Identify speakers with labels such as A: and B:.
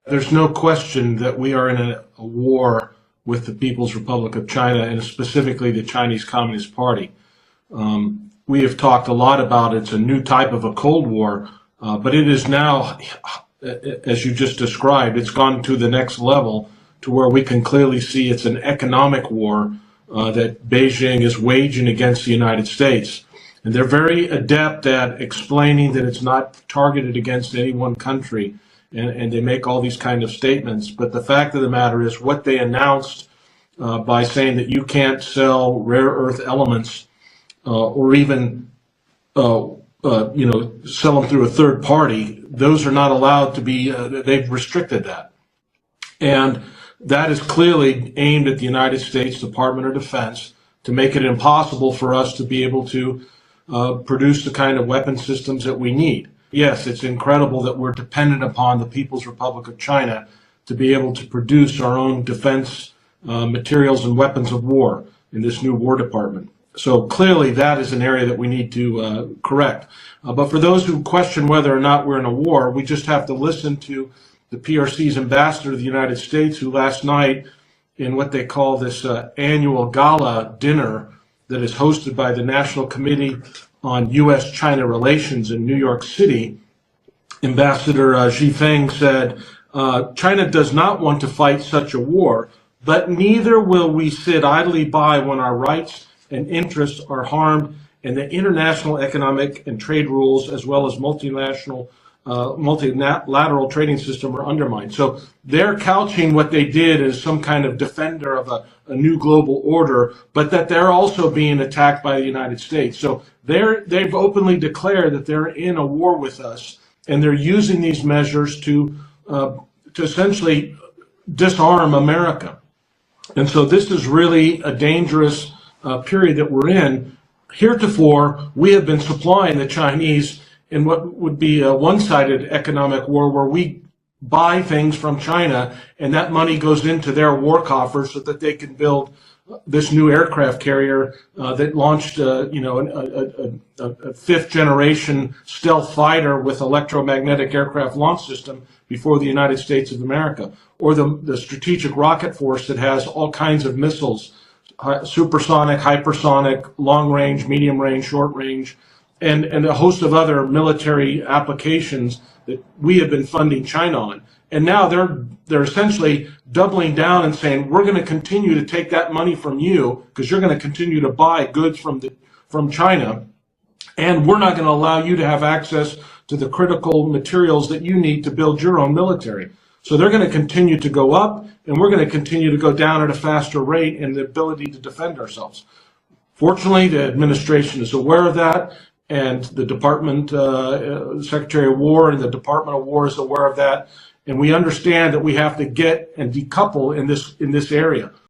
A: There's no question that we are in a war with the People's Republic of China, and specifically the Chinese Communist Party. We have talked a lot about it's a new type of a Cold War, but it is now, as you just described, it's gone to the next level to where we can clearly see it's an economic war that Beijing is waging against the United States. And they're very adept at explaining that it's not targeted against any one country. And they make all these kind of statements. But the fact of the matter is what they announced by saying that you can't sell rare earth elements or even sell them through a third party, those are not allowed to be, they've restricted that. And that is clearly aimed at the United States Department of Defense to make it impossible for us to be able to produce the kind of weapon systems that we need. Yes, it's incredible that we're dependent upon the People's Republic of China to be able to produce our own defense materials and weapons of war in this new War Department. So clearly that is an area that we need to correct. But for those who question whether or not we're in a war, we just have to listen to the PRC's ambassador to the United States, who last night in what they call this annual gala dinner that is hosted by the National Committee on U.S.-China Relations in New York City, Ambassador Xi Feng said, China does not want to fight such a war, but neither will we sit idly by when our rights and interests are harmed and the international economic and trade rules as well as multilateral trading system are undermined. So they're couching what they did as some kind of defender of a new global order, but that they're also being attacked by the United States. So they've openly declared that they're in a war with us, and they're using these measures to essentially disarm America. And so this is really a dangerous period that we're in. Heretofore, we have been supplying the Chinese in what would be a one-sided economic war where we buy things from China and that money goes into their war coffers so that they can build this new aircraft carrier that launched a fifth-generation stealth fighter with electromagnetic aircraft launch system before the United States of America, or the strategic rocket force that has all kinds of missiles, supersonic, hypersonic, long-range, medium-range, short-range, and a host of other military applications that we have been funding China on. And now they're essentially doubling down and saying, we're going to continue to take that money from you because you're going to continue to buy goods from China, and we're not going to allow you to have access to the critical materials that you need to build your own military. So they're going to continue to go up, and we're going to continue to go down at a faster rate in the ability to defend ourselves. Fortunately, the administration is aware of that, and the Department, Secretary of War and the Department of War is aware of that. And we understand that we have to get and decouple in this area.